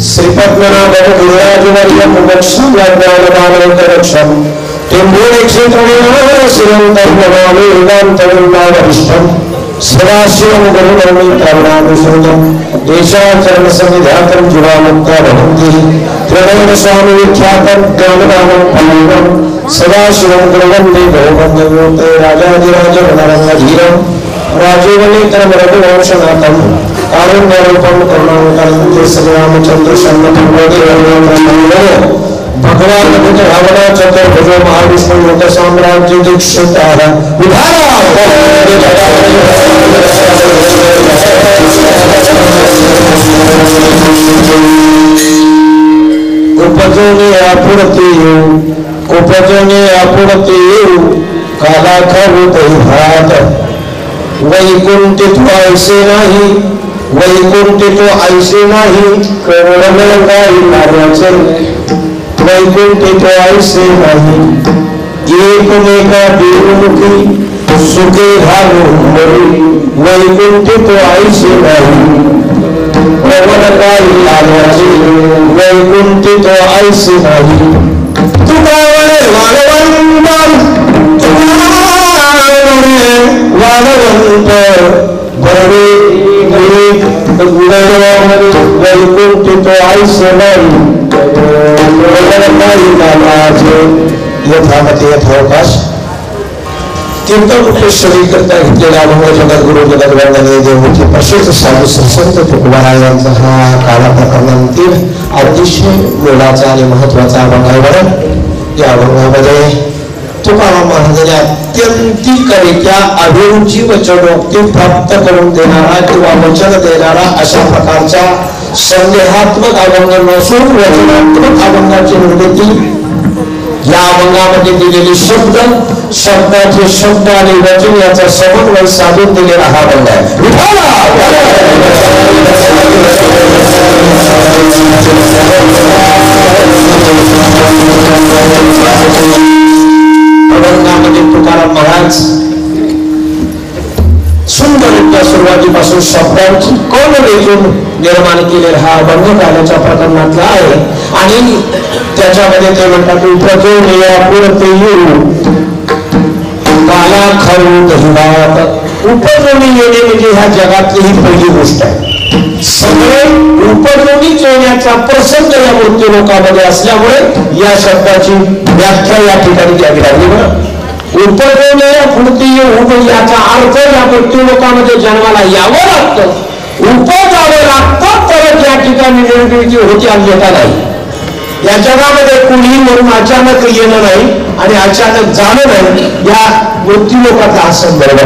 श्रीपद्मनाभ गुरुराजवर्य मुमुक्षं ज्ञानदानंतरक्षं टिम्बोरे क्षेत्रमेव श्रीमन्तं नमामि वेदान्तवृन्दावनिष्ठं सदाशिवं गुरुनौमि करुणानुसूदं देशाचरण संविधातं जीवामुक्ता भवन्ति त्रिनयन स्वामी विख्यातं ज्ञानदानं फलनं सदाशिवं गुरुवन्दे भववन्दे राजाधिराजगणरङ्गधीरं राजीवनेत्रं रघुवंशनाथं कारुण्यरूपं करुणावतारं श्रीरामचन्द्र शरणं भगवान बुद्ध भावना चतुर्भुजो महाविष्णु लोक साम्राज्य दीक्षिताः उपजोने आपुरती काला खाऊ भात वैकुंठित ऐसे नाही वैकुंठित ऐसे नाही करुणमय कार्याचे वैकुंठित ऐसे नाही एकमेका देवमुखी सुखे घालू मरी वैकुंठित ऐसे नाही प्रवणकारी कार्याचे वैकुंठित ऐसे नाही तुका वाळवंत बरवे वैकुंठित ऐसे नाही यथामती यथावकाश तीर्थमुखेश्वरी करता घेतलेला अनुभव जगद्गुरु जगद्वंदनीय देवमुखी प्रसिद्ध साधू संत तुकोबारायांचा हा काला प्रकरणातील अतिशय मोलाचा आणि महत्वाचा अभंग आहे. या अभंगामध्ये तुकाराम महाराजांनी अत्यंतिकरित्या अभिरुची वचनोक्ती प्राप्त करून देणारा किंवा वचन देणारा अशा प्रकारचा संदेहात्मक अभंग नसून वचनात्मक अभंगाची निर्मिती या अभंगामध्ये दिलेले शब्द शब्दाचे शब्द आणि वचन याचा समन्वय साधून दिलेला हा अभंग आहे. अभंगामध्ये तुकाराम महाराज सुंदररित्या सुरुवातीपासून शब्दांची कोण रेखून निर्माण केलेला हा अभंग कालाच्या प्रकरणातला आहे आणि त्याच्यामध्ये ते म्हणतात काला खाऊ दहिभात. उपजोनी येणे म्हणजे ह्या जगातली ही पहिली गोष्ट आहे. सगळे उपजोनीच येण्याचा प्रसंग या मृत्यू लोकांमध्ये असल्यामुळे या शब्दाची व्याख्या या ठिकाणी द्यावी लागली. उपजोने पुढती येऊन याचा अर्थ या मृत्यू लोकांमध्ये जन्माला यावं लागतं, उपजावं लागतं तरच या ठिकाणी निर्मिती होती अन्यथा नाही. या जगामध्ये कुणीही म्हणून अचानक येणं नाही आणि अचानक जाणं नाही. या मृत्यू लोकांचा हा संदर्भ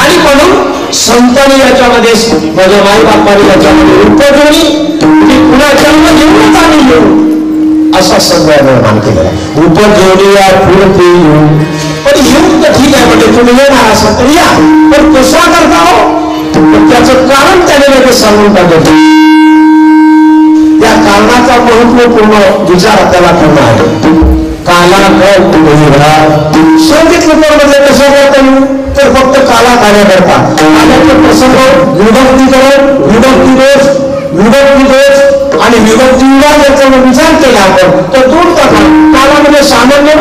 आणि म्हणून संतांनी याच्यामध्ये माझ्या माई बापाने याच्यामध्ये उपजोनी पुन्हा जन्म घेऊनच आम्ही येऊ असा संदर्भ निर्माण केलेला आहे. उपजोनी या पुढे येऊ पण येऊन तर ठीक आहे म्हणजे तुम्ही येणार असा तर या पण कसा करता हो त्याचं कारण त्याने लगेच सांगून टाकत. त्या कारणाचा महत्वपूर्ण विचार त्याला करणं आहे. काला सांगितलं म्हणजे कसं करता येईल तर फक्त काला कार्य करता काल्याचे प्रसंग विभक्तीकरण विभक्ती दोष विभक्ती दोष आणि विभक्ती याचा विचार केला आपण तर दूर करणार. कालामध्ये सामान्य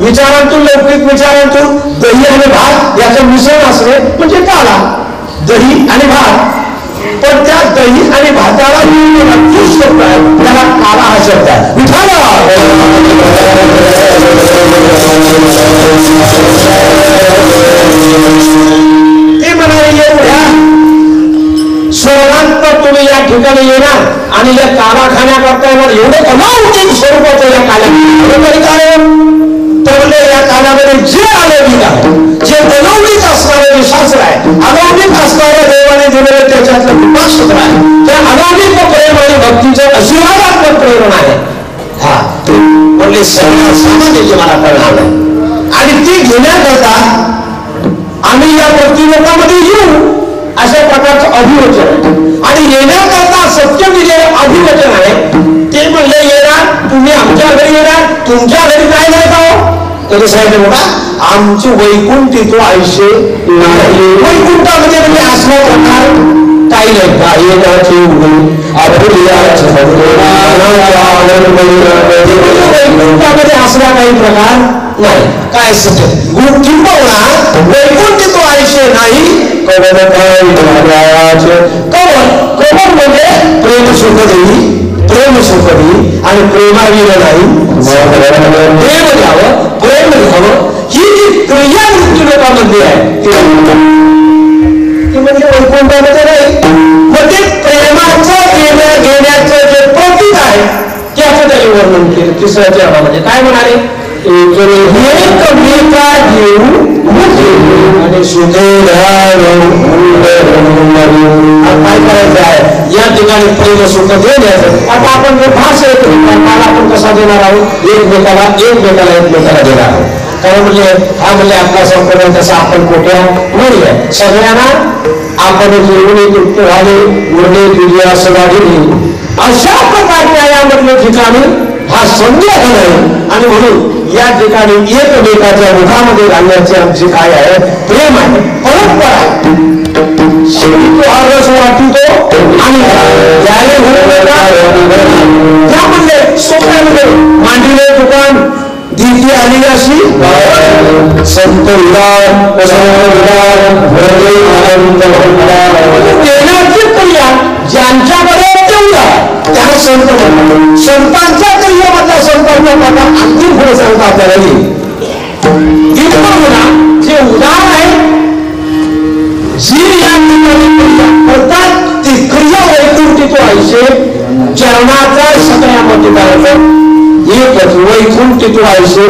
विचारांतून लौकिक विचारांतून दही आणि भात याचं मिश्रण असणे म्हणजे काला दही आणि भात. पण त्या दही आणि भाताला शब्द आहे त्याला काला हा शब्द आहे. ते म्हणाले एवढ्या स्वर्गात तुम्ही या ठिकाणी येणार आणि या काला खाण्याकरता येणार एवढं अनावचित स्वरूपाचं या काल्या तर या कालामध्ये जे अलौकिक आहे जे अलौकिक असणारे जे शास्त्र आहे अलौकिक असणाऱ्या देवाने दिलेलं त्याच्यातलं उपासत्र आहे त्या अलौकिक प्रेम आणि भक्तीचं आशीर्वादात्मक प्रेरणा आहे. हा म्हणले सगळ्या सामान्याची मला कळणार नाही आणि ती घेण्याकरता आम्ही या प्रतिलोकामध्ये येऊ अशा प्रकारचं अभिवचन आहे आणि येण्याकरता सत्य दिलेलं अभिवचन आहे. ते म्हणले येणार तुम्ही आमच्या घरी येणार तुमच्या घरी काय नाही का तरी साहेब बघा आमची वैकुंठी तो आयुष्य नाही. वैकुंठामध्ये म्हणजे असला प्रकार काही नाही गायनाची उडी वैकुंठामध्ये असला काही प्रकार नाही. काय किंबहुना वैकुंठ तो आयुष्य नाही. कवन काय कवन म्हणजे प्रेम सुखदेवी प्रेम सुखदेवी आणि प्रेमाविर नाही. प्रेम घ्यावं प्रेम घ्यावं ही जी क्रिया मृत्यू लोकांमध्ये आहे ती म्हणजे वैकुंठामध्ये नाही. मग ते प्रेमाचं घेण्याचं जे प्रतीक आहे त्याचं त्याने वर्णन केलं तिसऱ्या चरणामध्ये. काय म्हणाले एकमेका घेऊ आणि काय करायचं आहे या ठिकाणी प्रेम सुख देण्याचं. आता आपण जो भास येतो काल आपण कसा देणार आहोत एकमेकाला देणार आहोत. कारण म्हणजे हा म्हणजे आपला संप्रदाय तसा आपण कुठे म्हणूया सगळ्यांना आपण जेवणे तृप्त झाले उरणे तुझे असं वाढली अशा प्रकारच्या यामधल्या ठिकाणी हा संदेह आहे. आणि म्हणून या ठिकाणी एकमेकाच्या मुखामध्ये घालण्याची आमची काय आहे प्रेम आहे परंपरा आहे. शेवटी तो हा रस वाटतो आणि त्यामध्ये सोप्यामध्ये मांडीले दुकान दीदी आली अशी संत देण्याची क्रिया ज्यांच्याकडे तेवढा त्याला संत म्हणतात. संतांच्या क्रियेमधला संतांचा माझा अंतिम फळ सांगता आपल्याला येईल. जे उदाहरण आहे जी या ठिकाणी करतात ती क्रिया वैकुंठितो आयुष्य चरणाचा सगळ्यामध्ये करायचं एकच वैकुंठितो आयुष्य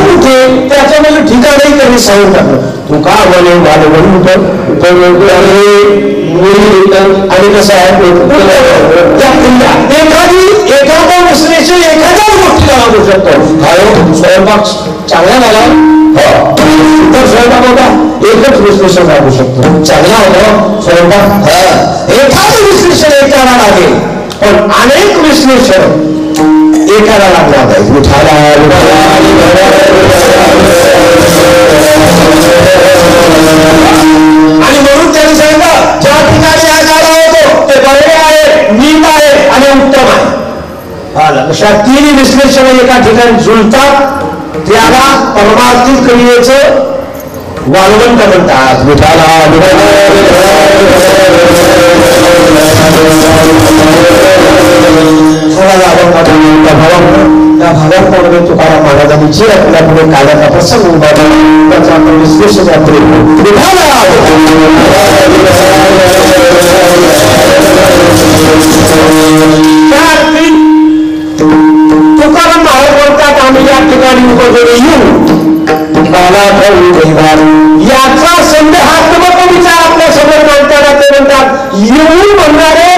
कुठे त्याच्यामध्ये ठिकाणी त्यांनी सांगून टाकलं. तू का म्हणे माझं म्हणून आणि कसं आहे त्या क्रिया एखादा विश्लेषण एखाद्या गोष्टीला लागू शकतो. काय स्वयंपाक चांगला झाला तर स्वयंपाक होता एकच विश्लेषण लागू शकतो. चांगला होता स्वयंपाक एखादं विश्लेषण एकाला लागेल पण अनेक विश्लेषण एकाला लागणार नाही. आणि म्हणून त्यांनी सांगितलं ज्या ठिकाणी हा गाडा होतो ते बरे आहे नीट आहे आणि उत्तम आहे. अशा तीन विश्लेषण एका ठिकाणी जुळतात त्याला परमार्थिक क्रियेचं वाळवंट म्हणतात. त्या भावांमध्ये तुकाराम महाराजांनी जे आपल्या पुढे काळाचा प्रसंग उभारला त्याचा आपण विश्लेषण तुकाराम महाराज म्हणतात आम्ही या ठिकाणी उपजोडे येऊ याचा संदेहात्मक विचार आपल्या समोर मांडताना ते म्हणतात येऊन म्हणणारे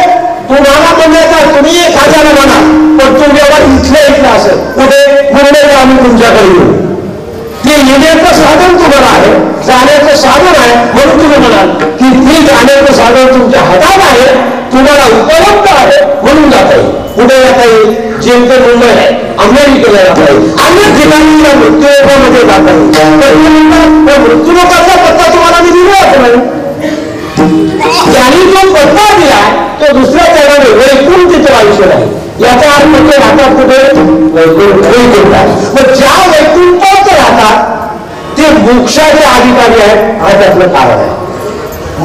तुम्हाला म्हणण्याचा तुम्ही 1000 म्हणा पण तू जेव्हा इथलं असेल कुठे मुंबईला आम्ही तुमच्याकडे येऊ. ते येण्याचं साधन तुम्हाला आहे जाण्याचं साधन आहे म्हणून तुम्ही म्हणाल की ते जाण्याचं साधन तुमच्या हातात आहे तुम्हाला उपलब्ध आहे म्हणून जाता येईल. कुठे जाता येईल जेमते मुंबई आहे अमेरिकेला जाता येईल अन्य ठिकाणी मृत्यूलोकामध्ये जाता येईल. मृत्यूलोकाचा पत्ता तुम्हाला मी दिला नाही. ज्यांनी जो पत्ता दिला तो दुसऱ्या जगाने वैकुंठितो आयुष्य आहे. याचा अर्थ ते राहतात कुठे वैकुंठात. मग ज्या वैकुंठात राहतात ते मोक्षाचे अधिकारी आहेत हा त्यातलं कारण आहे.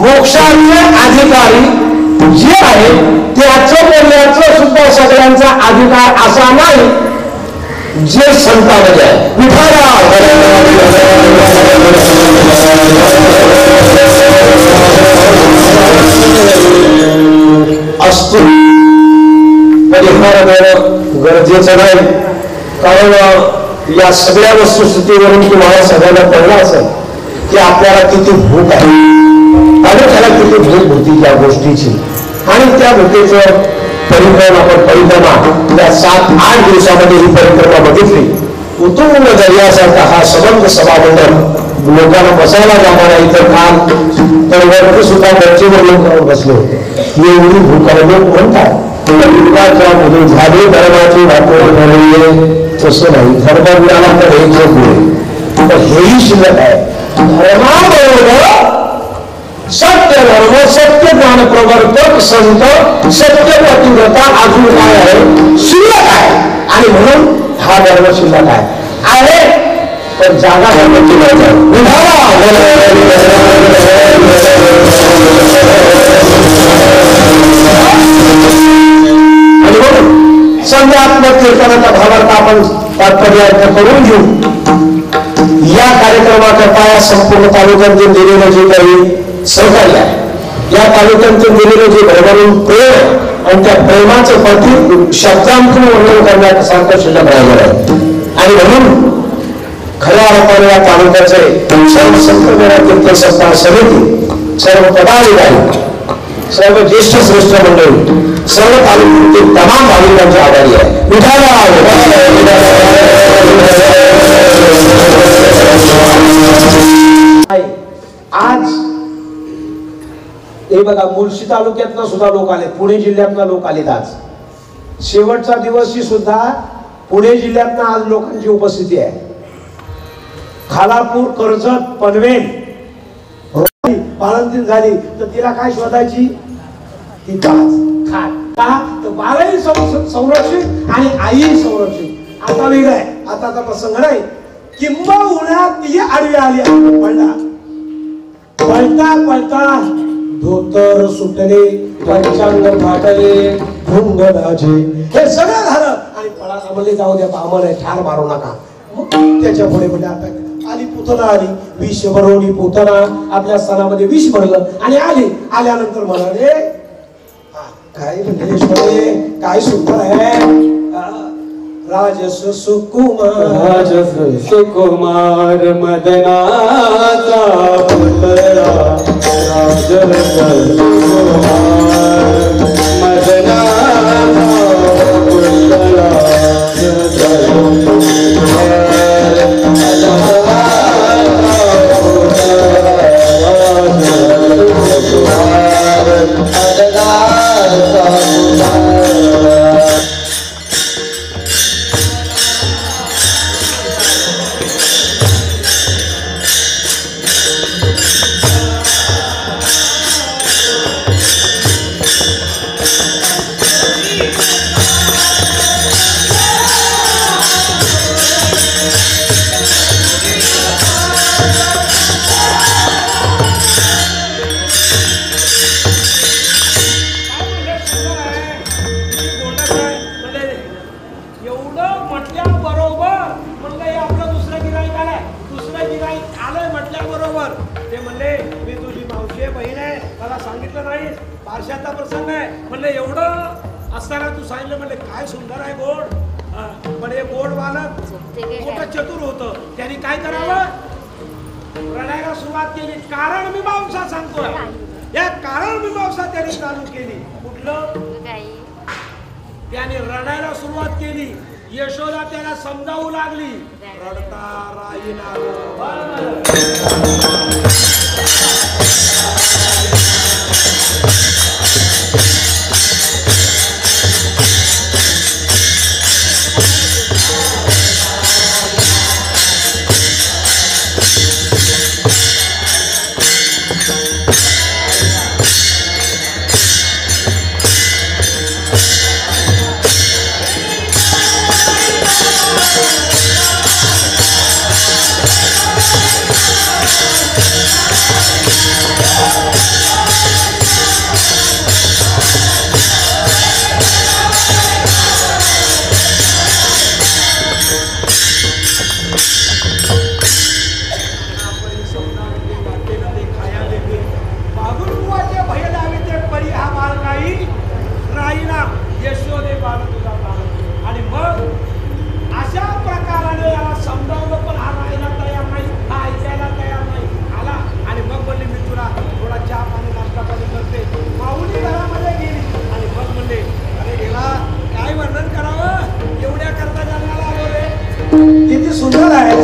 मोक्षाचे अधिकारी जे आहे त्याचं बोलण्याचं सुद्धा सगळ्यांचा अधिकार असा नाही जे संतांमध्ये आहे. असतो परिहार गरजेचं नाही. कारण या सगळ्या वस्तुस्थितीवरून तुम्हाला सगळ्यांना कळलं असेल की आपल्याला किती भूक आहे आणि त्याला किती भूक होती त्या गोष्टीची. आणि त्या भूकेचं परिक्रम आपण परिक्रमा त्या 7-8 दिवसामध्ये ही परिक्रमा बघितली. उतुंग दर्यासारखा हा सबंध सभामंडळ लोकांना बसायला जाणारा इतर काल तर वरती सुद्धा गच्चीवर लोक बसले होते. एवढी भूक लोक म्हणतात झाली धर्माची वाटोळे तसं नाही. धर्म मिळाला तर हे झोप होईल. तर हेही शिल्लक आहे. धर्माबरोबर सत्य धर्म, सत्य ज्ञान प्रवर्तक संत, सत्य पतिव्रता अजून काय आहे? शिल्लक आहे. आणि म्हणून हा धर्म शिल्लक आहे. पण जागा धर्माची नाही. आणि म्हणून समजा आत्मकीर्तनाच्या भावार्थ आपण तात्पर्य करून घेऊ. या कार्यक्रमाच्या पाया संपूर्ण तालुक्यातून दिलेलं जे काही सहकार्य आहे, या तालुक्यातून दिलेलं जे भरभरून प्रेम आणि त्या प्रेमाचं प्रतीक शब्दांतून वर्णन करण्यासारखं शिल्लक राहिलेलं आहे. आणि म्हणून खऱ्या अर्थाने या तालुक्याचे सर्व संत सत्ता समिती, सर्व पदाधिकारी, सर्व ज्येष्ठ श्रेष्ठ मंडळी, सर्व तालुक्यातील तमाम भाविकांचे आभारी आहे. आज हे बघा, मुळशी तालुक्यातनं सुद्धा लोक आले, पुणे जिल्ह्यातनं लोक आलेत. आज शेवटचा दिवस ही सुद्धा पुणे जिल्ह्यातनं आज लोकांची उपस्थिती आहे. खालापूर, कर्जत, पनवेल बाळंतीन झाली तर तिला काय शोधायची? ती का तर बाळही संरक्षित आणि आई संरक्षित. आता वेगळं आहे, आता प्रसंग नाही. किंबहुना ती आडवी आली. पळता पळता धोतर सुटले, पंचांग फाटले, भुंग लाजे, हे सगळं झालं. आणि पळाला म्हणले जाऊ द्या, आम्हाला ठार मारू नका. त्याच्या पुढे म्हणजे आता आली पुतना, आली विष भरवली पुतना, आपल्या स्थानामध्ये विष भरलं आणि आल्यानंतर म्हणाले काय म्हणजे काय सुंदर आहे. राजस सुकुमार मदनाचा पुतळा, राजस मदनाचा पुतळा, चतुर होतं. त्यांनी काय करावं? रडायला सुरुवात केली. कारण मीमांसा सांगतोय. या कारण मीमांसा त्यांनी चालू केली. कुठलं? त्याने रडायला सुरुवात केली. यशोदा त्याला समजावू लागली. रडता राहीना. किती सुंदर आहे,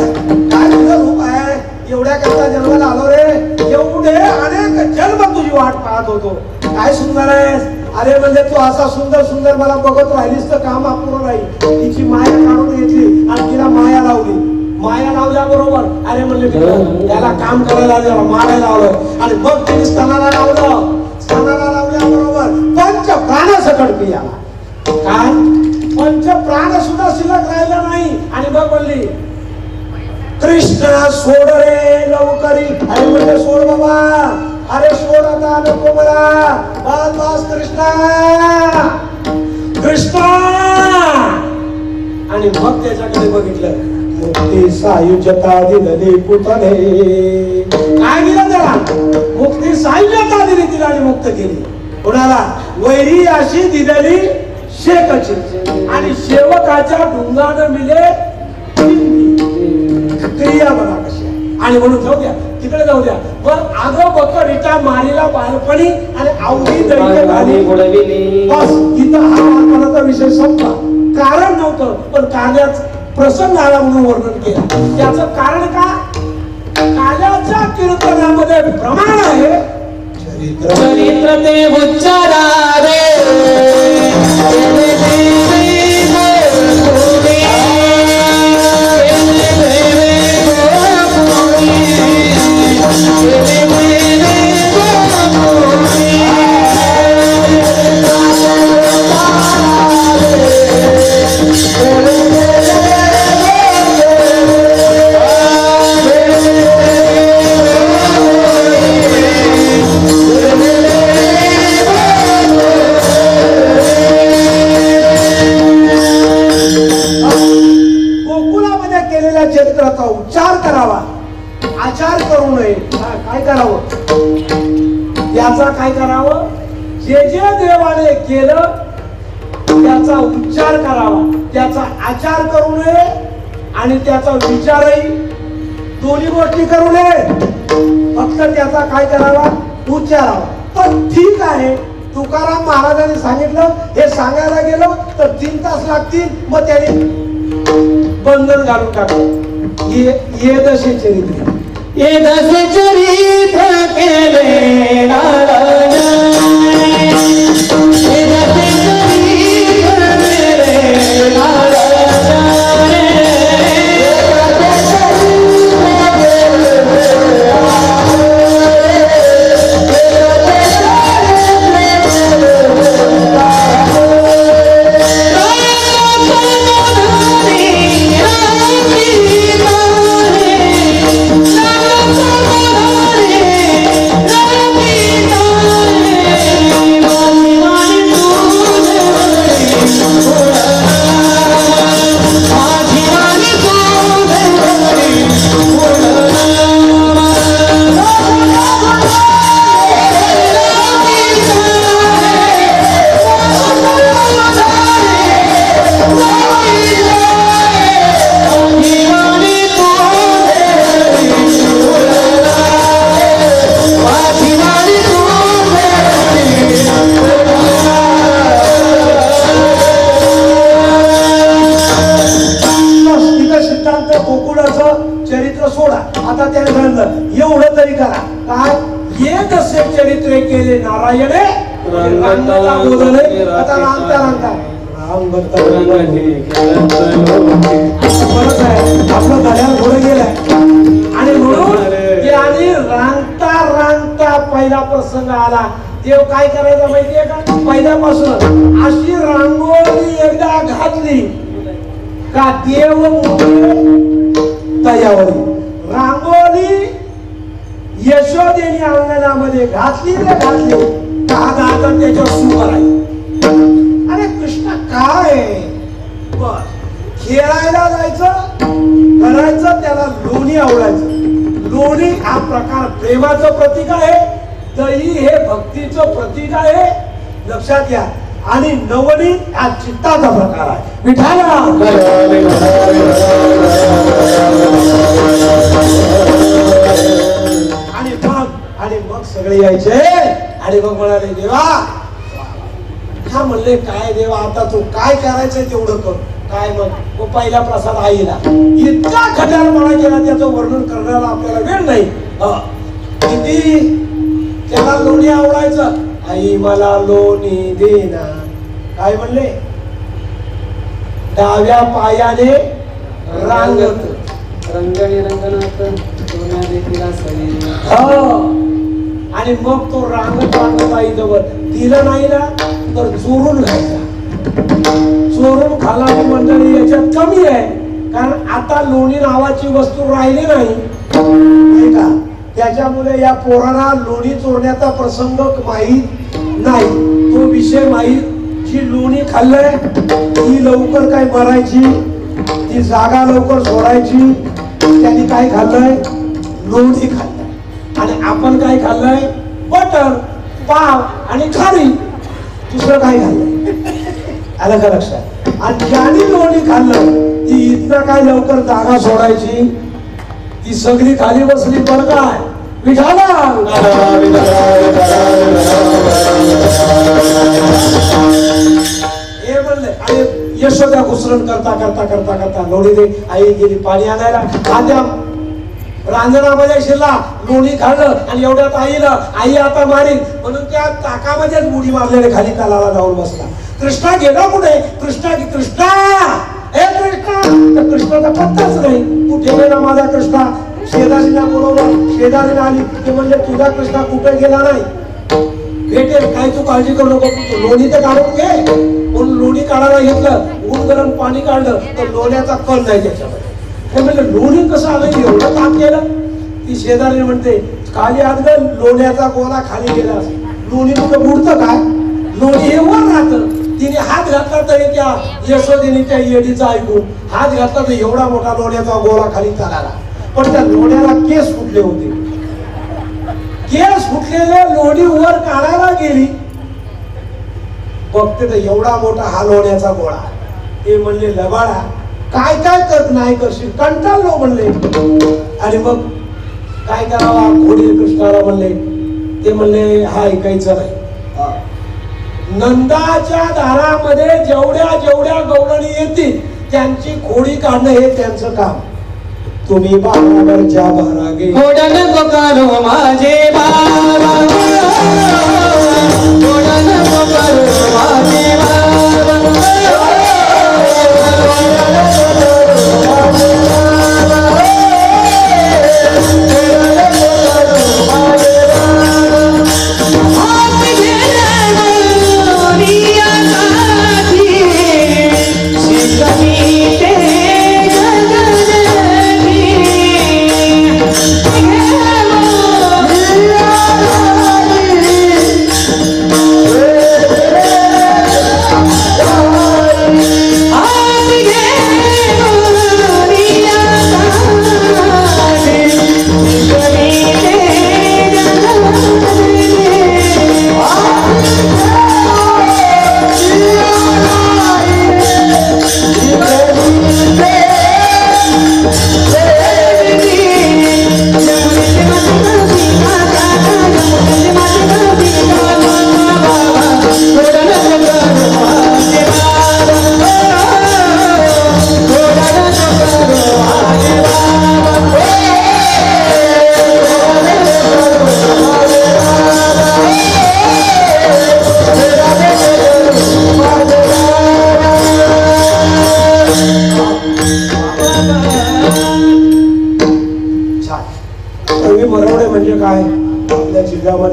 काय तुझं रूप आहे. एवढ्या करता जन्माला आलो रे. एवढे अनेक जन्म तुझी वाट पाहत होतो. काय सुंदर आहेस. अरे म्हणजे तू असा सुंदर सुंदर मला बघत राहिलीस तर काम अपूर्ण राहील. तिची माया काढून घेतली आणि तिला माया लावली. माया लावल्या बरोबर. अरे म्हणले त्याला काम करायला लावलं, मारायला लावलं आणि मग तिने स्तनाला लावलं. स्तनाला लावल्या बरोबर पंच प्राणासकट पियाला. काय पंच प्राण सुद्धा शिल्लक राहिला नाही. आणि मग म्हणली कृष्णा सोड रे लवकरी. अरे म्हणले सोड बाबा, अरे सोड आता, नको मला, बस बस कृष्णा कृष्णा. आणि मग त्याच्याकडे बघितलं, मुक्ती सायुज्यता दिलेली पुतणे. काय दिलं त्याला? मुक्ती सायुज्यता दिली तिला आणि मुक्त केली. कोणाला? वैरी अशी दिलेली शेकची. आणि सेवकाच्या ढुंगानं मिले क्रिया बघा कशी. आणि म्हणून जाऊ द्या तिकडे, जाऊ द्या. पण आगं बकरीच्या मारीला बालपणी आणि आवडी दैत्य घाली. बस इथं हा बालपणाचा विषय संपला. कारण नव्हतं पण कार्याच प्रसंग आला म्हणून वर्णन केलं. त्याचं कारण का? कार्याच्या कीर्तनामध्ये प्रमाण आहे. चरित्र ते उच्चारा रे चरित्राचा उच्चार करावा, आचार करू नये. काय करावं? याचा काय करावं? जे जे देवाने केलं त्याचा उच्चार करावा, त्याचा आचार करू नये आणि त्याचा विचारही, दोन्ही गोष्टी करू नये. फक्त त्याचा काय करावा? उच्चारावा. पण ठीक आहे, तुकाराम महाराजांनी सांगितलं, हे सांगायला गेलो तर 3 तास लागतील. मग त्याने बंधन घालून टाकलं. ये दशे चरित्र, ये दशे चरित्र केले नारायण, ये दशे चरित्र केले नारायण, चरित्र सोडा. आता त्याने म्हणलं एवढं तरी करा. काय? ये दशे चरित्रे केले नारायणे, रांगता बोलले. आता रांगता रांगता आपलं दर्याला घोडं गेलाय. आणि म्हणून त्याने रांगता रांगता पहिला प्रसंग आला. देव काय करायचं माहितीये का? पहिल्यापासून अशी रांगोळी एकदा घातली का देव तयावरी रांगोळी यशोदेनी अंगणामध्ये घातली रे घातली. का त्याच्यावर सुख आहे. अरे कृष्ण काय बस खेळायला जायचं, करायचं, त्याला लोणी आवडायचं. लोणी हा प्रकार प्रेमाचं प्रतीक आहे. दही हे भक्तीचं प्रतीक आहे. लक्षात घ्या. आणि नवनीत हा चित्ताचा प्रकार आहे. विठाला आणि मग सगळे यायचे आणि मग म्हणाले देवा, हा म्हणले काय देवा आता तू काय करायचंय तेवढं कर. काय मग पहिला प्रसाद आईला इतका खट्याळ म्हणा केला, त्याचं वर्णन करण्याला आपल्याला वेळ नाही. किती त्याला लोणी आवडायचं. आई मला लोणी देना. काय म्हणले? डाव्या पायाने रांगत रंगणी रंगनाथ सोन्या देखील सरी. हो. आणि मग तो रांगत रांगत आई जवळ दिलं नाही ना तर चोरून खायचा. चोरून खाणारी मंडळी याच्यात कमी आहे, कारण आता लोणी नावाची वस्तू राहिली नाही का. त्याच्यामुळे या पोराला लोणी चोरण्याचा प्रसंग माहीत नाही, तो विषय माहीत. जी लोणी खाल्लंय ती लवकर काय मरायची, ती जागा लवकर सोडायची. त्यांनी काय खाल्लंय? लोणी खाल्लंय. आणि आपण काय खाल्लंय? बटर, पाव आणि खारी. दुसरं काय खाल्लंय? आलं का लक्षात? आणि ज्याने लोणी खाल्लं ती इथनं काय लवकर जागा सोडायची, ती सगळी खाली बसली. पण काय विठाला हे म्हणले. आणि यशोदा घुसरण करता करता करता करता लोणी दे आई गेली पाणी आणायला. आद्या रांजणामध्ये शिरला, लोणी खाल्लं आणि एवढ्यात आई आता मारीन म्हणून त्या ताकामध्येच बुडी मारलेले खाली तलाला जाऊन बसला. कृष्णा गेला कुठे? कृष्णा हे कृष्णा, तर कृष्णाचा पत्ताच नाही. कुठे गेला माझा कृष्णा? शेजारीला बोलवलं, शेजारीला आली ते म्हणजे तुझा कृष्णा कुठे गेला नाही, भेटेल. काय तू काळजी करू नको, लोणी तर काढून घे. म्हणून लोणी काढायला घेतलं, ऊन गरम पाणी काढलं तर लोण्याचा कण नाही त्याच्यामध्ये. ते म्हणजे लोणी कसं आलं, एवढं काम केलं. ती शेजारी म्हणते खाली आत लोण्याचा गोळा खाली गेला. लोणी कुठं बुडतं काय? लोणी हे वर राहतं. तिने हात घातला तरी त्या यशोदेने त्या येडीचा ऐकून हात घातला तर एवढा मोठा लोण्याचा गोळा खाली चालला. पण त्या लोण्याला केस फुटले होते. केस फुटलेले लोणी वर काढायला गेली, बघते तर एवढा मोठा हा लोण्याचा गोळा. ते म्हणले लबाडा काय काय करत नाही करशील, कंटाळलो म्हणले. आणि मग काय करावा? खोडील कृष्णाला म्हणले. ते म्हणले हा ऐकायचं नाही. नंदाच्या दारामध्ये जेवढ्या जेवढ्या गवळणी येतील त्यांची खोडी काढणं हे त्यांचं काम. तुम्ही बारावरच्या बारागे गोडन गोकारो माझे बाबा, गोडन गोकारो माझे बाबा.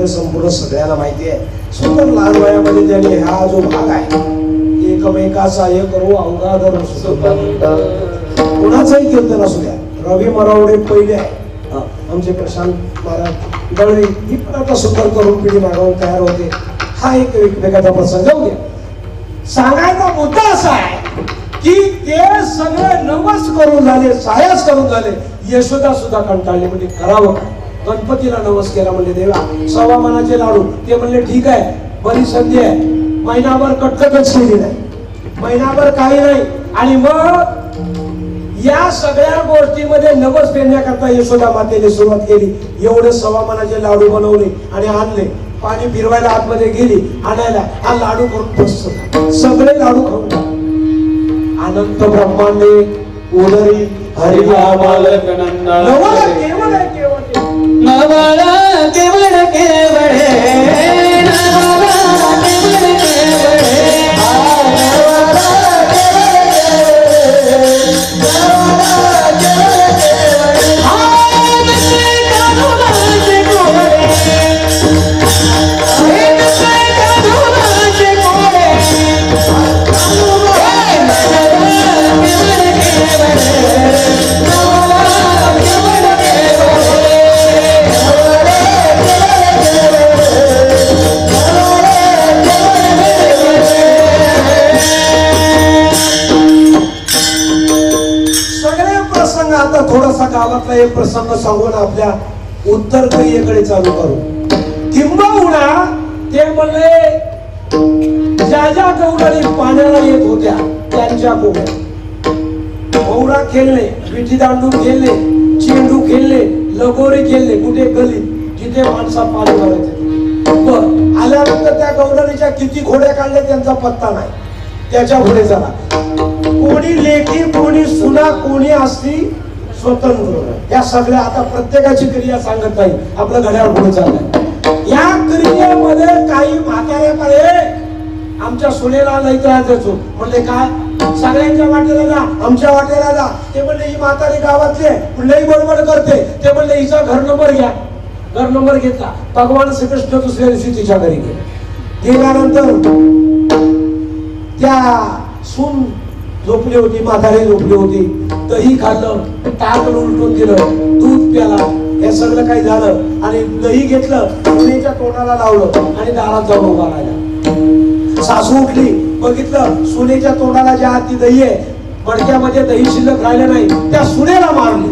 संपूर्ण सगळ्यांना माहिती आहे. सुंदर लहान वयामध्ये त्यांनी हा जो भाग आहे एकमेकाचा हे करू अवघाधर कुणाचाही कीर्तन असू द्या. रवी मरावडे पहिले आहे, आमचे प्रशांत महाराज दळवी ही पण आता सुंदर करून पिढी मागवून तयार होते. हा एक एकमेकाचा प्रसंग जाऊ द्या. सांगायचा मुद्दा असा आहे की ते सगळे नवस करून झाले, सायास करून झाले. यशोदा सुद्धा कंटाळली, म्हणजे करावं काय. गणपतीला नवस केला, म्हणजे देवा 1.25 मनाचे लाडू. ते म्हणले ठीक आहे, बरी संधी आहे. महिनाभर कटकटच केली नाही, महिनाभर काही नाही. आणि मग या सगळ्या गोष्टीमध्ये नवस फेडण्याकरता यशोदा मातेने सुरुवात केली. एवढे 1.25 मनाचे लाडू बनवले आणि आणले. पाणी फिरवायला आतमध्ये गेली, आणायला हा लाडू करून बसतो. सगळे लाडू खाऊन अनंत ब्रह्मांडे उदरी हरिला बालक नंदा नवल केवळ केवळ नवल केवळ केवळ नवल केवळ गावातला एक प्रसंग सांगून आपल्या उत्तर क्रियेकडे चालू करू. किंबहुना ते म्हणले ज्या ज्या गौराणी पाण्याला येत होत्या त्यांच्या गौरा खेळले, विटी दांडू खेळले, चेंडू खेळले, लगोरी खेळले, कुठे गली जिथे माणसा पाणी भरायचे. बर आल्यानंतर त्या गौराणीच्या किती घोड्या काढल्या त्यांचा पत्ता नाही. त्याच्या पुढे झाला कोणी लेखी, कोणी सुना, कोणी असती स्वतंत्र. या सगळ्या आता प्रत्येकाची क्रिया सांगत नाही, आपलं घड्याळ पुढे चाललंय. या क्रियेमध्ये काही म्हाताऱ्याकडे आमच्या सुनेला लई त्रास देतो. म्हणले काय सगळ्यांच्या वाटेला जा, आमच्या वाटेला जा. ते म्हणले ही म्हातारी गावातली लई बडबड करते. ते म्हणले हिचा घर नंबर घ्या. घर नंबर घेतला. भगवान श्रीकृष्ण दुसऱ्या दिवशी तिच्या घरी गेले. गेल्यानंतर त्या सून झोपली होती, म्हातारी झोपली होती. दही खाल्लं, ताक उलटून दिलं, दूध प्याला, हे सगळं काही झालं. आणि दही घेतलं, सुनेच्या तोंडाला लावलं आणि दारात जाऊन उभा राहिला. सासू उठली, बघितलं सुनेच्या तोंडाला ज्या हाती दही आहे मडक्यामध्ये दही शिल्लक राहिलं नाही. त्या सुनेला मारली.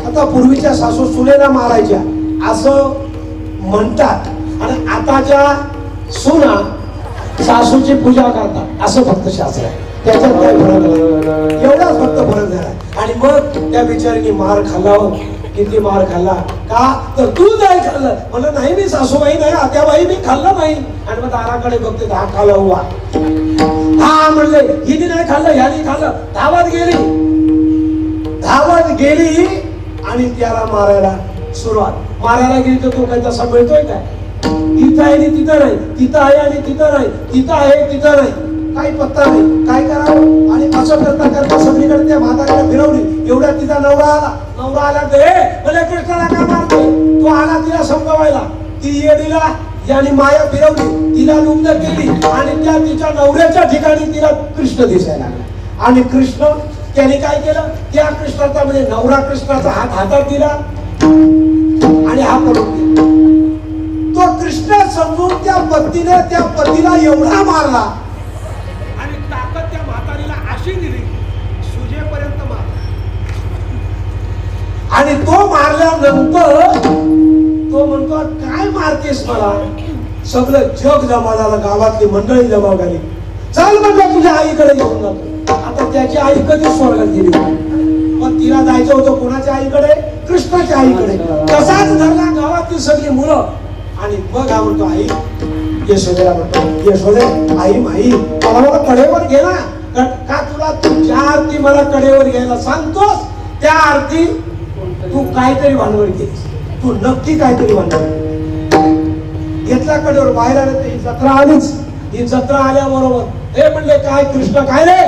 आता पूर्वीच्या सासू सुनेला मारायच्या असं म्हणतात आणि आताच्या सुना सासूची पूजा करतात असं फक्त शास्त्र आहे. त्याच्यात काय फरक नाही, एवढाच फक्त फरक झाला. आणि मग त्या बिचारीने मार खाल्ला. किती मार खाल्ला का तर तू नाही खाल्लं. म्हणलं नाही मी सासूबाई नाही, आत्याबाई मी खाल्लं नाही. आणि मग दाराकडे बघते धाकाला उभा. हा म्हणले हिने नाही खाल्लं, ह्याने खाल्लं. धावत गेली आणि त्याला मारायला सुरुवात. मारायला गेली तर तो काही तसा मिळतोय काय. इथं आहे आणि तिथं नाही, तिथं आहे आणि तिथं नाही, तिथं आहे तिथं नाही, काही पत्ता नाही. काय करावं. आणि असं करता करता सगळीकडे त्या म्हाताऱ्याला फिरवली. एवढ्या तिचा नवरा आला तर कृष्णाला का मारते. तो आला तिला समजवायला. ती येडीला याने माया फिरवली, तिला लुब्ध केली आणि त्या तिच्या नवऱ्याच्या ठिकाणी तिला कृष्ण दिसायला लागला. आणि कृष्ण त्याने काय केलं, त्या कृष्णाचा म्हणजे नवरा कृष्णाचा हात हातात दिला आणि हा पडून गेला. तो कृष्ण समजून त्या पत्नीने त्या पतीला एवढा मारला आणि ताकद त्या म्हातारीला अशी दिली सुजेपर्यंत मारला. आणि तो मारल्यानंतर तो म्हणतो काय मारतेस मला. सगळं जग जमा झालं, गावातली मंडळी जमा झाली. चल म्हटलं तुझ्या आईकडे घेऊन जातो. आता त्याची आई कधी स्वर्गात गेली, पण तिला जायचं होतं कोणाच्या आईकडे, कृष्णाच्या आईकडे. तसाच धरला गावातील सगळी मुलं. आणि मग हा म्हणतो आई यशोदेला म्हणतो यशोदे आई माई मला कडेवर घे ना. का तुला तू ज्या आरती मला कडेवर घ्यायला सांगतोस त्या आरती तू काहीतरी भांडवल केलीस. तू नक्की काहीतरी भांडवल घेतला कडेवर. बाहेर आले तर ही जत्रा आलीच. ही जत्रा आल्याबरोबर हे म्हणले काय कृष्ण काय रे.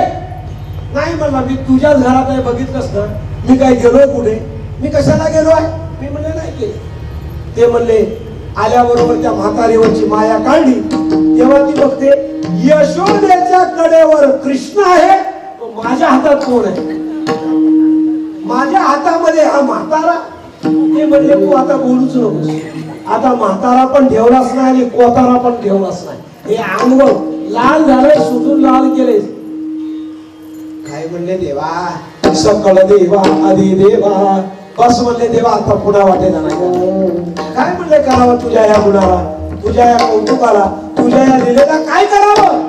नाही म्हणला मी तुझ्याच घरात आहे, बघितलंस ना मी काय गेलोय कुठे, मी कशाला गेलोय. मी म्हणले नाही गेले. ते म्हणले आल्याबरोबर त्या म्हातारीवरची माया काढली. तेव्हा ती बघते यशोदेच्या कडेवर कृष्ण आहे, माझ्या हातात कोण आहे. माझ्या हातामध्ये हा म्हातारा. ते म्हणले तू आता बोलूच नकोस. आता म्हातारा पण ठेवलाच नाही आणि कोतारा पण ठेवलाच नाही. हे अंग लाल झालंय, सुजून लाल केले. काय म्हणले देवा सकळ देवा आधी देवा. बस म्हणले देवा आता पुन्हा वाटेला नाही. काय म्हणले करावं तुझ्या या गुणाला, तुझ्या या कौतुकाला, तुझ्या या लिलेला काय करावं.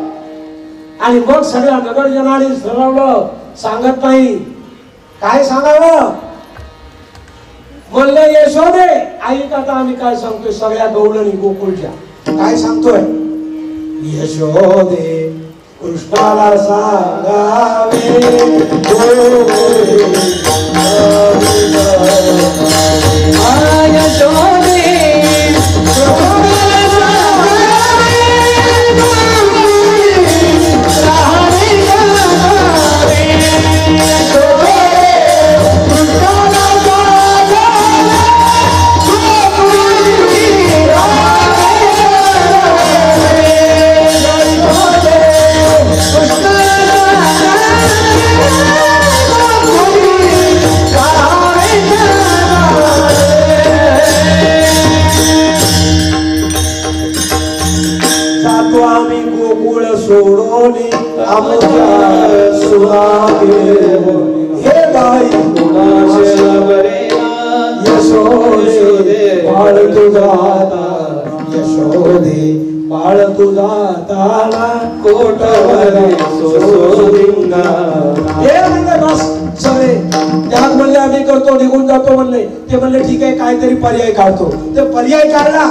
आणि मग सगळ्या नगरजनाने ठरवलं, सांगत नाही काय सांगावं. म्हणले यशोदे ऐक आता आम्ही काय सांगतोय. सगळ्या गवळणी गोकुळच्या काय सांगतोय. यशोदे कृष्णाला सांगावे हे बाई कुणाचे बरे यशोदे बाळ तुझा यशोदे बाळ तुझा ताला कोटवरे सोसोदिंगा हे म्हणले बस सगळे त्यात म्हणले आम्ही करतो निघून जातो म्हणले ते म्हणले ठीक आहे काहीतरी पर्याय काढतो ते पर्याय काढला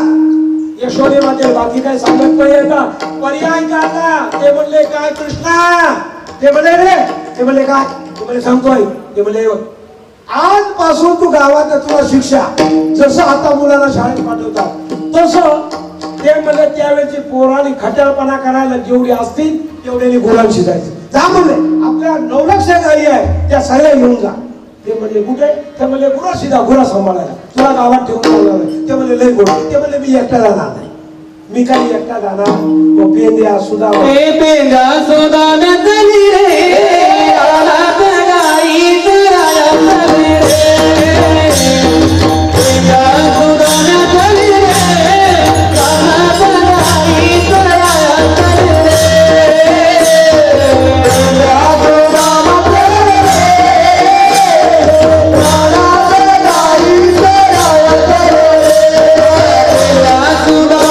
यशोदे मध्ये बाकी काय सांगत नाही आता पर्याय काढला ते म्हणले काय कृष्णा ते म्हणले रे ते म्हणले काय ते म्हणले सांगतोय ते म्हणले आजपासून तू गावात तुला शिक्षा जसं आता मुलाला शाळेत पाठवतात तसं ते म्हणले त्यावेळेची पोरांनी खट्याळपणा करायला जेवढी असतील तेवढ्याने गुलाम शिजायचे जा म्हणले आपल्या 9 लाख गाई आहे त्या सगळ्या घेऊन जा ते म्हणले कुठे ते म्हणले गुरा शिजा गुरा सांभाळायला तुला गावात ठेवून जाणार नाही ते म्हणले लय गोड ते म्हणले मी एकटा जाणार नाही मी काही एकटा जाणार तो पेंद्या सुद्धा पेंद्या सुद्धा नचली रे आलात गाई तराया चली रे पेंद्या सुद्धा नचली रे आलात गाई तराया चली रे पेंद्या सुद्धा नचली रे आलात गाई तराया चली रे पेंद्या सुद्धा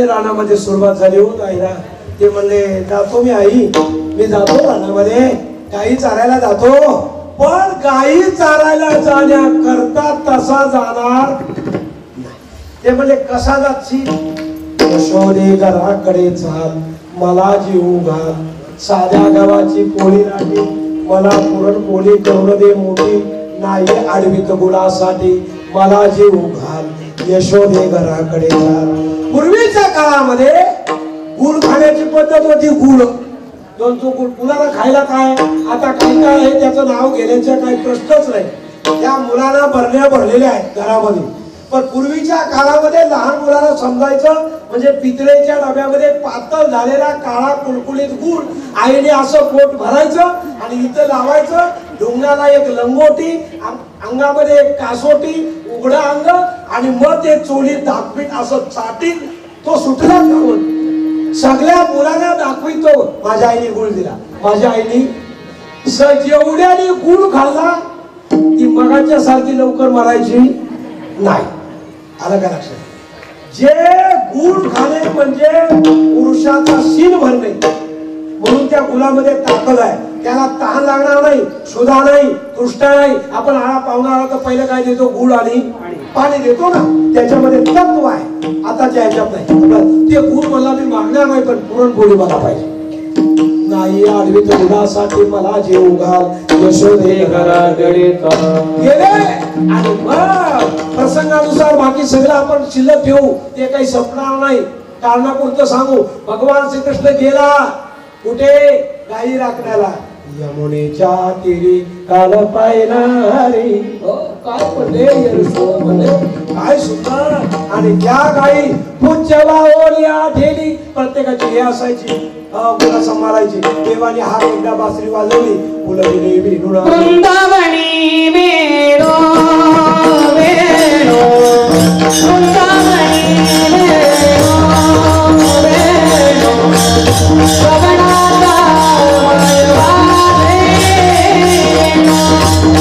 रानामध्ये सुरुवात झाली हो आईला ते म्हणले जातो मी आई मी जातो रानामध्ये गाई चारायला जातो पण गाई चारायला जाण्याकरता तसा जाणार ते म्हणले कसा जातशील यशोदे घराकडे चाल मला जीव घाल साध्या गावाची पोळी राहते मला पुरणपोळी करून दे मोठी नाही आडवीत गुळासाठी मला जीव घाल यशोदे घराकडे चाल पूर्वीच्या काळामध्ये गुळ खाण्याची पद्धत होती गुळ दोनचो गुळ मुलाला खायला काय आता काय काय आहे त्याचं नाव घेण्याचा काही प्रश्नच नाही त्या मुलाला भरलेल्या आहेत घरामध्ये पण पूर्वीच्या काळामध्ये लहान मुलाला समजायचं म्हणजे पितळेच्या डब्यामध्ये पातळ झालेला काळा कुळकुळीत गुळ आईने असं पोट भरायचं आणि इथं लावायचं ढोंगणाला एक लंगोटी अंगामध्ये एक कासोटी उघडं अंग आणि मग ते चोलीत दाखवीत असं चाटीत तो सुटला खाऊन सगळ्या मुलांना दाखवितो माझ्या आईने गुळ दिला माझ्या आईने जेवढ्याने गुळ खाल्ला ती मगाच्या सारखी लवकर मरायची नाही आलं का लक्षात जे गुळ खाणे म्हणजे पुरुषाचा शील भरणे म्हणून त्या गुळामध्ये ताकद आहे त्याला तहान लागणार नाही सुधा नाही तृष्णा नाही आपण आळा पाहुणा आला तर पहिले काय देतो गुळ आणि पाणी देतो ना त्याच्यामध्ये तत्व आहे, आताच्या ह्याच्यात नाही. ते गुण मला मी मागणार नाही, पण पुरणपोळी मला पाहिजे. नाही आडवी दुधासाठी मला जे उघाल यशोदे घराकडे का गेले. आणि मग प्रसंगानुसार बाकी सगळं आपण शिल्लक ठेवू, ते काही संपणार नाही. कारणापुरतं सांगू, भगवान श्रीकृष्ण गेला कुठे? गाई राखण्याला. यमुनेच्या तीरी काल पाहिला रे. काय म्हणले यशोदा म्हणले, काय सुंदर. आणि त्या गाई पूज्यला ओढ्या ठेली, प्रत्येकाची हे असायची, मुलं सांभाळायची. देवाने हा एकदा बासरी वाजवली, मुलं गेली बिनून. वृंदावनी वेणो वेणो वृंदावनी वेणो वेणो श्रवणाचा माळवारे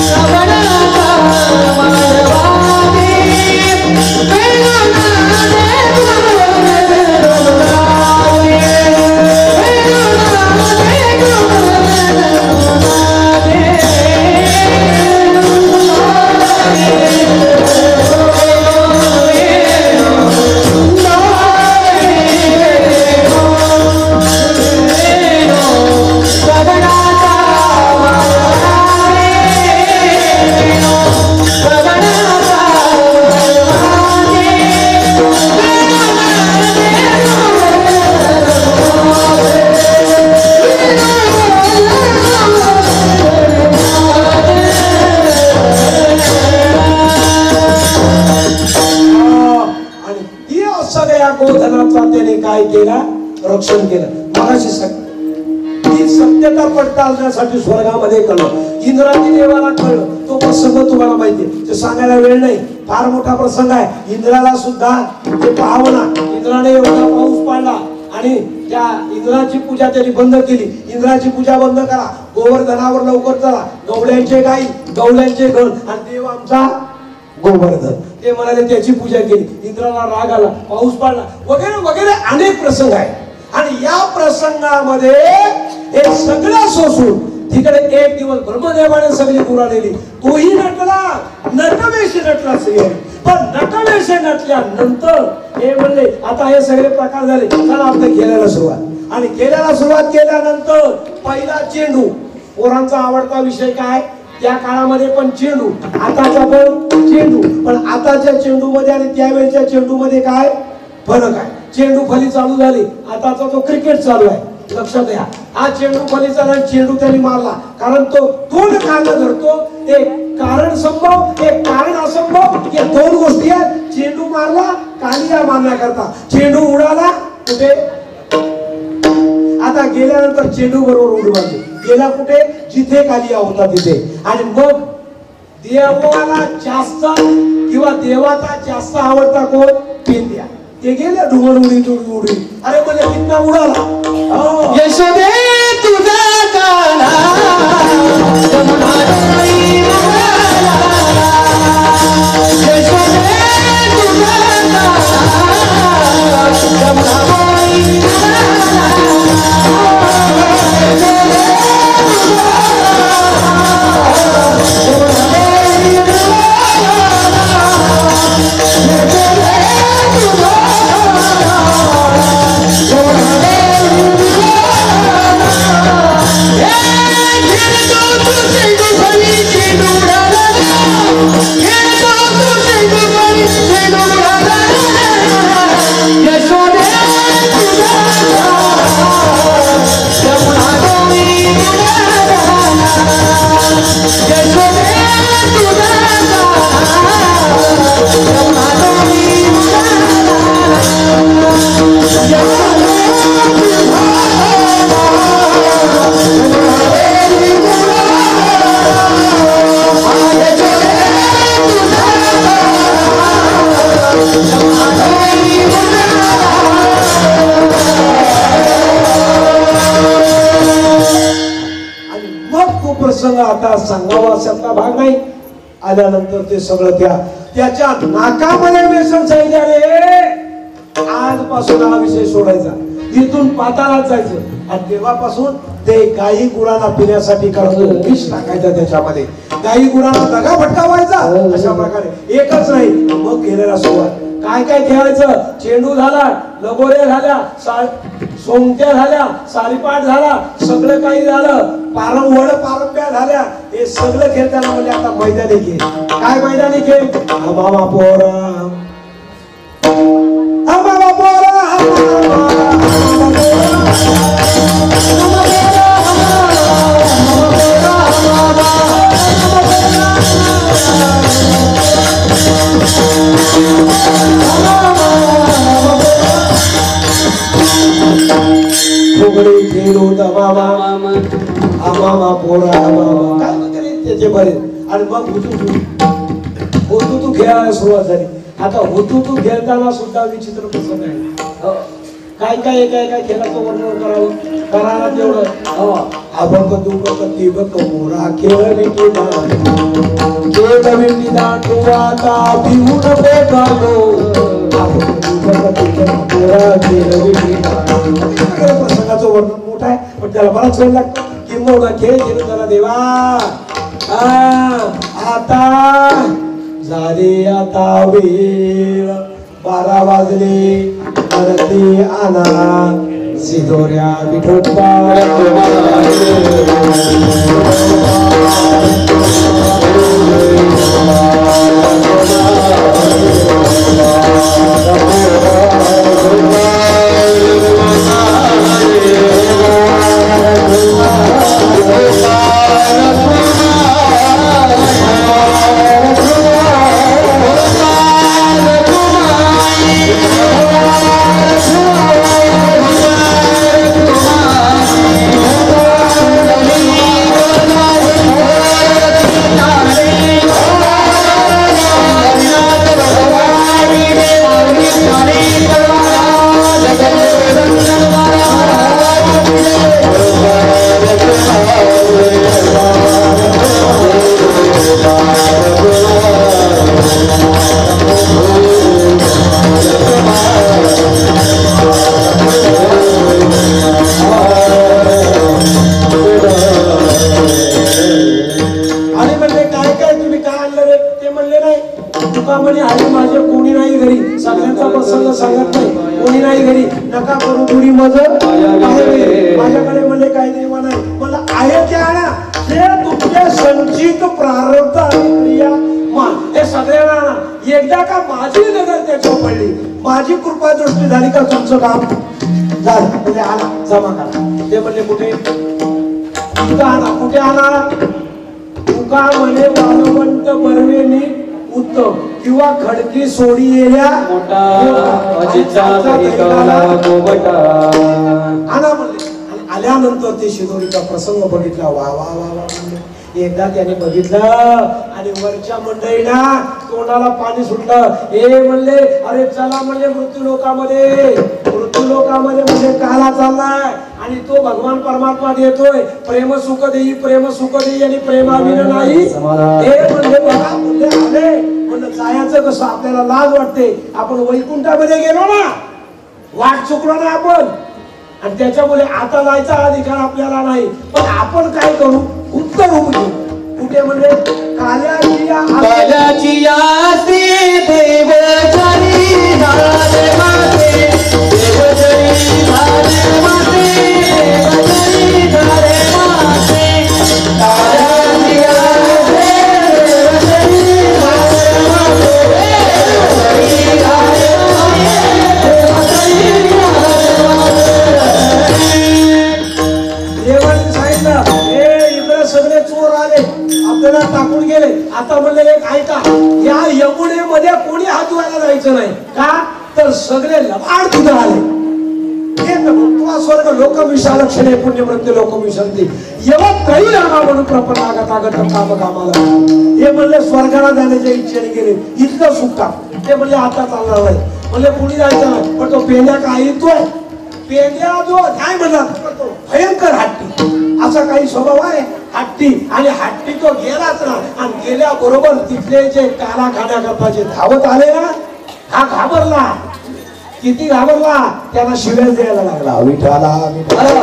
श्रवणाचा माळवारे त्याने काय केला? रक्षण केलं. मगाशी ती सत्यता पडताळण्यासाठी स्वर्गामध्ये कळलं, इंद्राजी देवाला कळलं. तो प्रसंग तुम्हाला माहितीये, ते सांगायला वेळ नाही, फार मोठा प्रसंग आहे. इंद्राला सुद्धा ते पाहावं ना. इंद्राने एवढा पाऊस पाडला आणि त्या इंद्राची पूजा त्यांनी बंद केली. इंद्राची पूजा बंद करा, गोवर्धनावर लवकर चला. गवळ्यांचे गाई, गवळ्यांचे गण आणि देव आमचा गोवर्धन. ते म्हणाले, त्याची पूजा केली. इंद्राला राग आला, पाऊस पडला, वगैरे वगैरे अनेक प्रसंग आहेत. आणि या प्रसंगामध्ये हे सगळं सोसून तिकडे एक दिवस ब्रह्मदेवाने सगळी गुरा नेली. तोही नटला, नटवेशी नटला सगळे. पण नटवेशी नटल्यानंतर हे म्हणले, आता हे सगळे प्रकार झाले, चला आपल्या खेळायला सुरुवात. आणि खेळायला सुरुवात केल्यानंतर पहिला चेंडू. पोरांचा आवडता विषय काय? त्या काळामध्ये पण चेंडू, आताचा पण चेंडू. पण आताच्या चेंडू मध्ये आणि त्यावेळेच्या चेंडू मध्ये काय फरक आहे? चेंडू फली चालू झाली, आताचा तो क्रिकेट चालू आहे. लक्षात घ्या, हा चेंडू फलीचा नाही. चेंडू त्यांनी मारला, कारण तो दोन कारण धरतो. एक कारण संभव, एक कारण असंभव. या दोन गोष्टी आहेत. चेंडू मारला कालिया मारण्याकरता, चेंडू उडाला कुठे? आता गेल्यानंतर चेंडू बरोबर उडी मारली. गेला कुठे? जिथे कालिया होता तिथे. आणि मग देवाला जास्त किंवा देवाचा जास्त आवडता कोण? पेंद्या. ते गेले ढुमळ उडी उडी. अरे म्हणजे कितना उडाला. यशोदे तुझा काना जमुना डोळी उडाला. यशोदे तुझा काना जमुना डोळी उडाला. प्रसंग आता सांगावा असाचा भाग नाही. आल्यानंतर ते सगळं त्याच्या नाकामध्ये व्यसन सांगितले. आजपासून हा विषय सोडायचा, इथून पाताळात जायचं. आणि तेव्हापासून ते गाई गुरांना पिण्यासाठी करतो विष टाकायचं त्याच्यामध्ये. गाई गुरांना दगा फटका व्हायचा अशा प्रकारे एकच नाही मग खेळायला सुरुवात काय काय खेळायचं चेंडू झाला लगोऱ्या झाल्या सोंगट्या झाल्या सारीपाट झाला सगळं काही झालं वड पारंब्या झाल्या हे सगळं खेळताना म्हणजे आता मैदानी खेळ काय मैदानी खेळ मामा पोरा मामा पोरा फुगडी खेळू मामा मामा पोरा मामा काय वगैरे त्याचे बरे आणि मग हुतू खेळायला सुरुवात झाली आता हुतू खेळताना सुद्धा विचित्र प्रसंग आहे काय काय एका खेळाचं वर्णन करावं करायला तेवढं अबक दुबक तिबक मोरा खेळ विकीला खेळ विकीला तू आता भिवून बेगालो अबक दुबक तिबक मोरा खेळ विकीला प्रसंगाचं वर्णन मोठं आहे पण त्याला बराच वेळ लागतो किंवा खेळ खेळून जरा देवा आता झाले आता वेळ 12 वाजले परती आला सिदोऱ्या विठोबा माझ्याकडे म्हणले काय देवा नाही मला आहे ते आणा जे तुमचे संचित प्रारब्ध आणि क्रिया हे सगळ्यांना एकदा का माझी नजर त्याच्यावर पडली माझी कृपा दृष्टी झाली का तुमचं काम झालं म्हणजे आणा जमा करा ते म्हणले कुठे आणा कुठे आणा तुका म्हणे वाळवंट बर्वेनी उत्तम किंवा खडकी सोडी येल्या आणा म्हणले आल्यानंतर ते शिदोरीचा प्रसंग बघितला वा वा वा वा एकदा त्याने बघितलं आणि वरच्या मंडळीला तोंडाला पाणी सुटलं हे म्हणले अरे चला म्हणले मृत्यू लोकामध्ये म्हणजे काला चाललाय आणि तो भगवान परमात्मा देतोय प्रेम सुख देई आणि प्रेमाविना नाही हे म्हणले बघा म्हणले आले म्हणलं जायचं कसं आपल्याला लाज वाटते आपण वैकुंठामध्ये गेलो ना वाट चुकलो ना आपण आणि त्याच्यामुळे आता जायचा अधिकार आपल्याला नाही पण आपण काय करू उत्तर होऊ घेऊ कुठे म्हणजे काल्याची देव जरी झाले माते देव जरी झाले माते देव जरी झाले माते सगळे चोर आले आपल्याला टाकून गेले आता म्हणले एक ऐका या यमुनेमध्ये कोणी हात धुवायला जायचं नाही का तर सगळे लबाड तिथं आले स्वर्ग लोक विशालक्षणे पुण्यमृत्य लोक विसरते एवढं काही रामा म्हणून प्रपंचागत काम कामाला हे म्हणले स्वर्गाला जाण्याच्या इच्छेने गेले इतकं सुटका ते म्हणले आता चालणार नाही म्हणले कोणी जायचं नाही पण तो पेंड्या काय येतोय पेंड्या जो काय म्हणला तो भयंकर हट्टी असा काही स्वभाव आहे हट्टी आणि हट्टी तो गेलाच ना आणि गेल्याबरोबर तिथले जे काला खाण्याकरता जे धावत आले ना हा घाबरला किती घाबरला त्याला शिव्या द्यायला लागला विठाला विठाला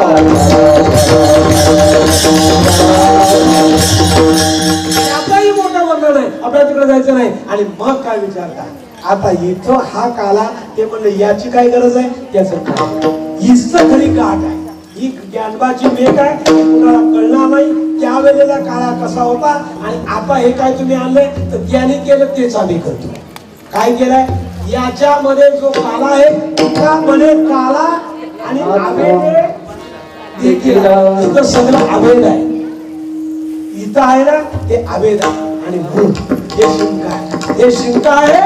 जायचं नाही, आपल्याला तिकडे जायचं नाही. आणि मग काय विचारता, आता इथं हा काला, ते म्हणलं याची काय गरज आहे, त्याचं काय, हीच खरी गाठ आहे. ही ज्ञानबाची मेघ आहे, कुणाला कळणार नाही त्यावेळेला काळा कसा होता. आणि आता हे काय तुम्ही आणलंय, तर त्याने केलं तेच आम्ही करतो. काय केलंय, याच्यामध्ये जो काला आहे त्यामध्ये काला आणि अभेद देखील, इथं सगळं अभेद आहे. इथं आहे ना ते अभेद आहे. आणि म्हणून हे शिंक आहे, हे शिंक आहे.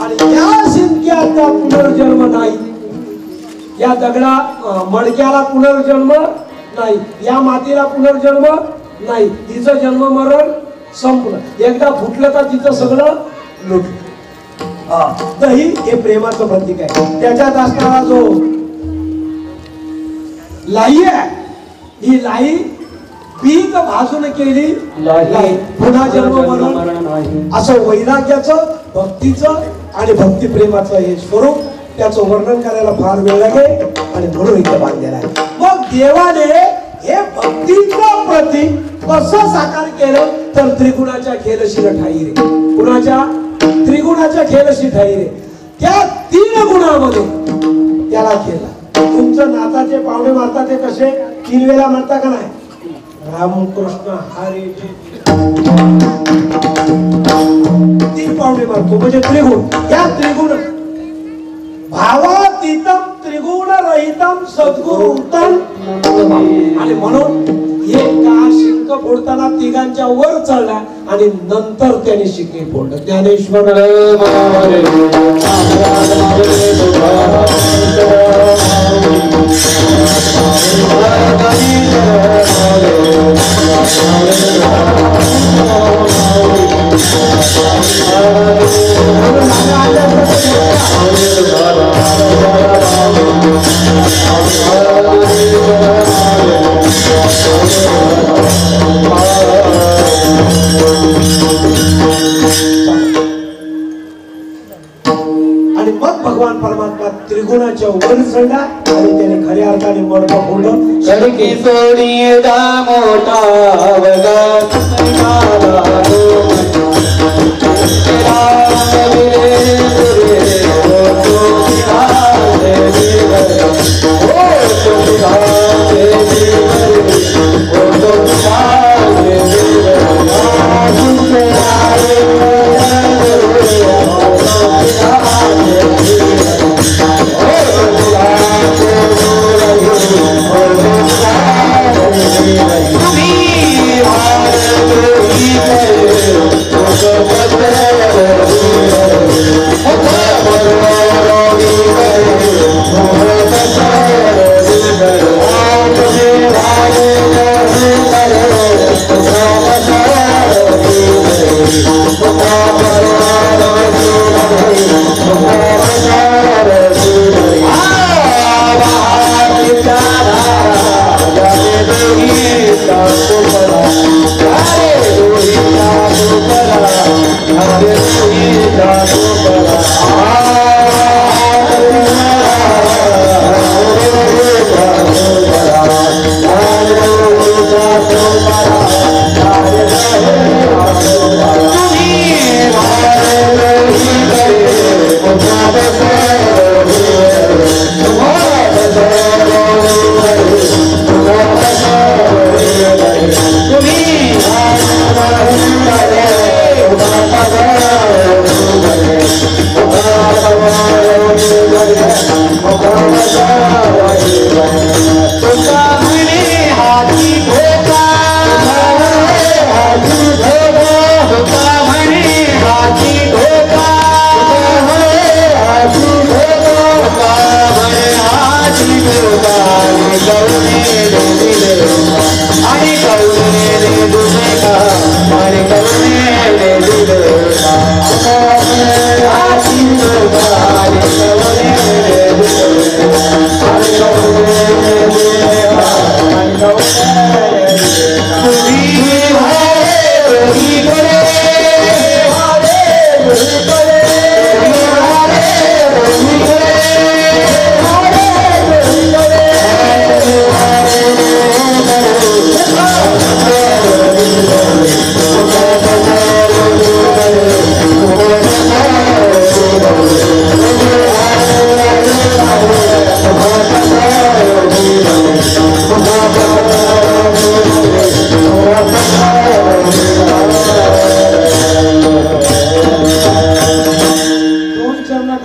आणि या शिंक्याचा पुनर्जन्म नाही, या दगडा मडक्याला पुनर्जन्म नाही, या मातीला पुनर्जन्म नाही. तिचं जन्म मरण संपलं, एकदा फुटलं का तिचं सगळं लुटलं. दही हे प्रेमाचं प्रतीक आहे. त्याच्यात असणारा जो लाई आहे, ही लाई पीक भाजून केली लाई, पुन्हा जन्म मरण. असं वैराग्याचं, भक्तीचं आणि भक्तिप्रेमाचं हे स्वरूप, त्याचं वर्णन करायला फार वेळ लागेल. आणि म्हणून इथं बांधलेलं आहे. मग देवाने हे भक्तीचं प्रतीक कसं साकार केलं, तर त्रिगुणाच्या खेळशीला ठाई रे. कुणाच्या, त्रिगुणाच्या खेळशी ठाई रे. त्या 3 गुणामध्ये त्याला केला. तुमचं नाताचे पाहुणे मारतात ते कसे, 3 वेळा म्हणता का नाही, रामकृष्ण हरी 3 पाहुणे मारतो म्हणजे त्रिगुण. या त्रिगुण भावातीतम त्रिगुण रहितम सद्गुरुतम. आणि म्हणून एक का शिंक फोडताना तिघांच्या वर चढला आणि नंतर त्याने शिंके फोडलं. ज्ञानेश्वर आणि मग भगवान परमात्मा त्रिगुणाच्या वर चढला आणि त्याने खऱ्या अर्थाने मडकं फोडलं. सडकी सोडी दा मोठा अवघात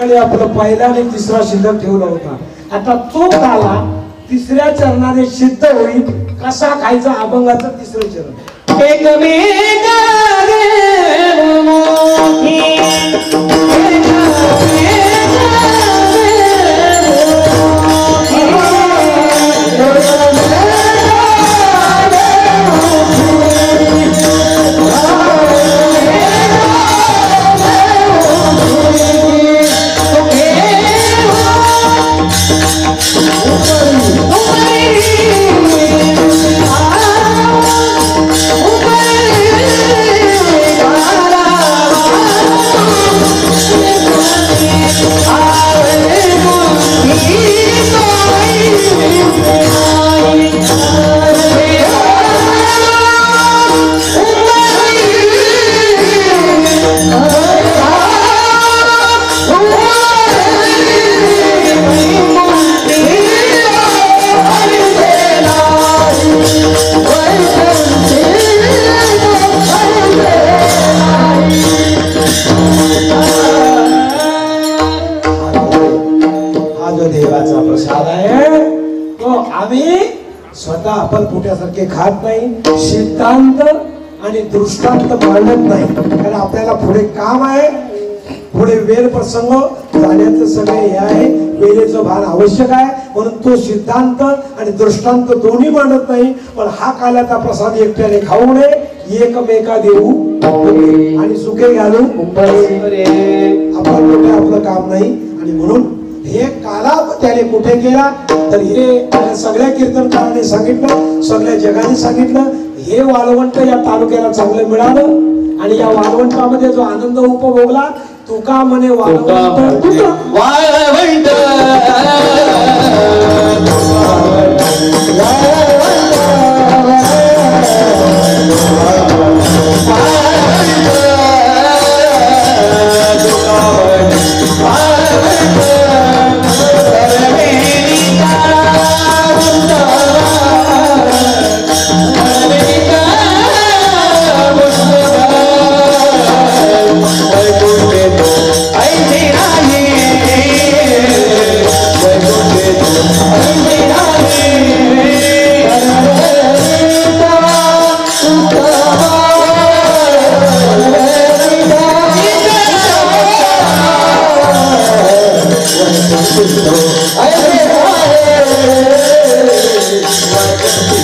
चरणाने आपलं पहिला आणि तिसरा शिल्लक ठेवला होता. आता तो काला तिसऱ्या चरणाने सिद्ध होईल. कसा खायचा अभंगाचं तिसरं चरण. एकमेका देव मोठी, देवाचा प्रसाद आहे तो आम्ही स्वतः आपण पोट्यासारखे खात नाही. सिद्धांत आणि दृष्टांत मांडत नाही. कारण आपल्याला पुढे काम आहे. पुढे वेळ प्रसंग जाण्याचं सगळे हे आहे. वेळेचं भान आवश्यक आहे. म्हणून तो सिद्धांत आणि दृष्टांत दोन्ही मांडत नाही. पण हा काल्याचा प्रसाद एकट्याने खाऊ नये. एकमेका देऊ आणि सुखे घालू आपण कुठे आपलं काम नाही. आणि म्हणून हे काला त्याने कुठे केला तर हे सगळ्या कीर्तनकारांनी सांगितलं, सगळ्या जगाने सांगितलं. हे वाळवंट या तालुक्याला चांगलं मिळालं आणि या वाळवंटामध्ये जो आनंद उपभोगला तुका म्हणे वाळवंट I